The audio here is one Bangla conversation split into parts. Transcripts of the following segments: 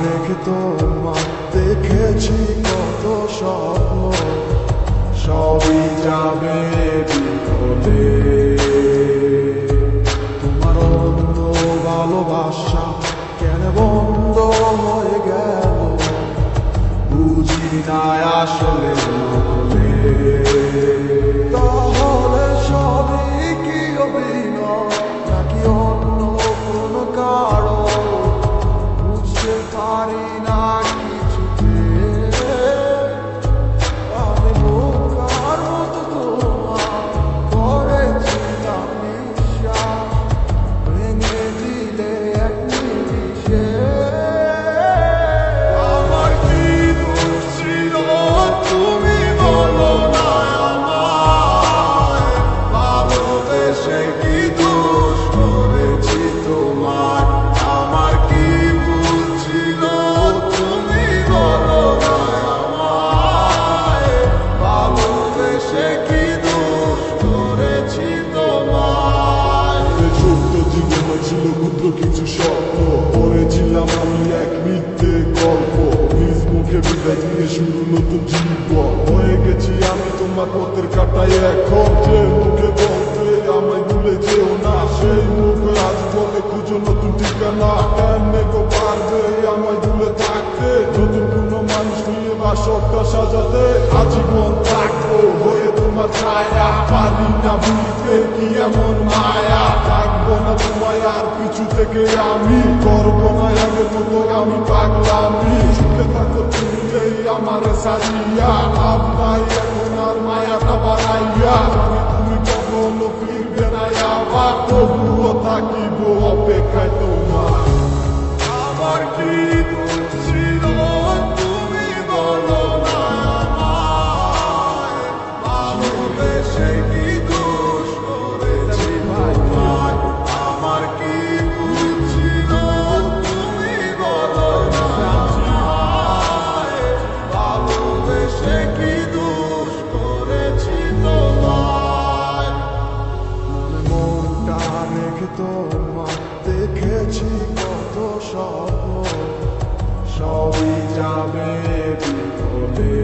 রেখে তোমার দেখেছি কত স্বপ্ন, সবই যাবে বিফলে। তোমার অন্য ভালোবাসা কেন বন্ধ হয়ে গেল, বুঝি না আসলে নকলে। তাহলে সবই কি অভিনয় নাকি অন্য কোনো কারণ, বুঝতে পারি না কিছুতে। আমি বোকার মতো তোমার করেছিলাম বিশ্বাস, ভেঙে দিলে এক নিমিষে। আমার কি দোষ ছিল তুমি বলো না আমায়, ভালোবেসে কি দোষ করেছি তোমার। আমার কি ভুল ছিল তুমি বলো না আমায়, ভালোবেসে কি দোষ করেছি তোমার। ছোট্ট জীবনে ছিল ক্ষুদ্র কিছু স্বপ্ন, পড়েছিলাম আমি এক মিথ্যে গল্প। নিজ মুখে বিদায় দিয়ে শুরু নতুন জীবন, হয়ে গেছি আমি তোমার পথের কাটাই। এখন যে মুখে বলতে আমায় ভুলে যেও না, সেই মুখ আজ বলে খুঁজো নতুন ঠিকানা। কেমনে গো পারবে আমায় ভুলে থাকতে, নতুন কোনো মানুষ নিয়ে বাসরটা সাজাতে। আজীবন থাকবো হয়ে তোমার ছায়া, পারি না ভুলতে কি এমন মায়া। থাকবো না তোমায় আর পিছু থেকে আমি, করবো না আগের মতো আমি পাগলামি। সুখে থাকো তুমি এই আমার সাজিয়া, লাভ নাই এখন আর মায়াটা বাড়াইয়া। জানি তুমি কখনো ফিরবে না আবার, তবুও থাকিব অপেক্ষায় তোমার। আমার কি দোষ ছিল তুমি বলো না আমায়, ভালোবেসে কি দোষ করেছি তোমার। আমার কি ভুল ছিল তুমি বলো না আমায়, ভালোবেসে কি দোষ করেছি তোমার। মনটা রেখে তোমার দেখেছি কত স্বপ্ন, সবই যাবে বিফলে।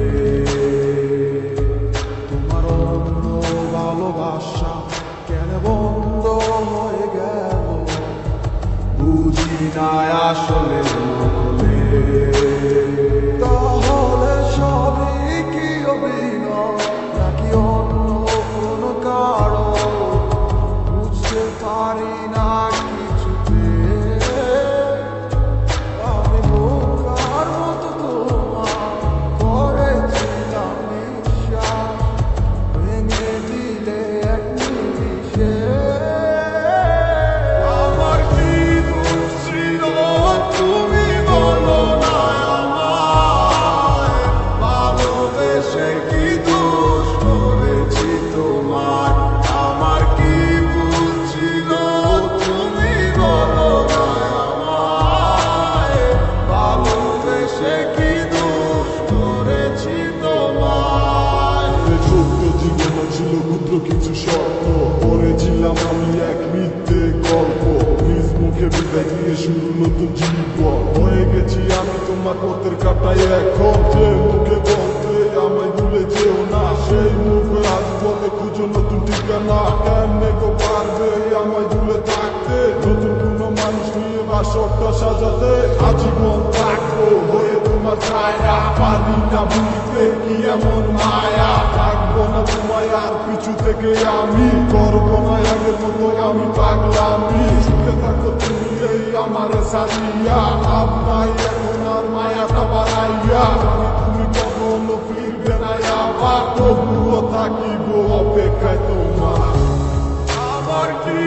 তোমার অন্য ভালোবাসা কেন বন্ধ হয়ে গেল, বুঝি না আসলে নকলে। তাহলে সবই কি অভিনয় নাকি অন্য কোনো কারণ, বুঝতে পারি না কিছুতে। আমি বোকার মতো তোমার করেছিলাম বিশ্বাস, ভেঙে দিলে এক নিমিষে। আমার কি দোষ ছিল তুমি বলো না আমায়, ভালোবেসে কি দোষ করেছি তোমার। আমার কি ভুল ছিল তুমি বলো না আমায়, ভালোবেসে কি দোষ করেছি তোমার। ছোট্ট জীবনে ছিল ক্ষুদ্র কিছু স্বপ্ন, পড়েছিলাম আমি এক মিথ্যে গল্প। নিজ মুখে বিদায় দিয়ে শুরু নতুন জীবন, হয়ে গেছি আমি তোমার পথের কাটাই। এখন যে মুখে বলতে আমায় ভুলে যেও না, সেই মুখ আজ বলে খুঁজো নতুন ঠিকানা। কেমনে গো পারবে আমায় ভুলে থাকতে, নতুন কোনো মানুষ নিয়ে বাসরটা সাজাতে। আজীবন থাকবো হয়ে তোমার ছায়া, পারি না ভুলতে কি এমন মায়া। থাকবো না তোমায় আর পিছু থেকে আমি, করবো না আগের মতো আমি পাগলামি। সুখে থাকো তুমি এই আমার সাজিয়া, লাভ নাই এখন আর মায়াটা বাড়াইয়া। জানি তুমি কখনো ফিরবে না আবার, তবুও থাকিব অপেক্ষায় তোমার। আমার কি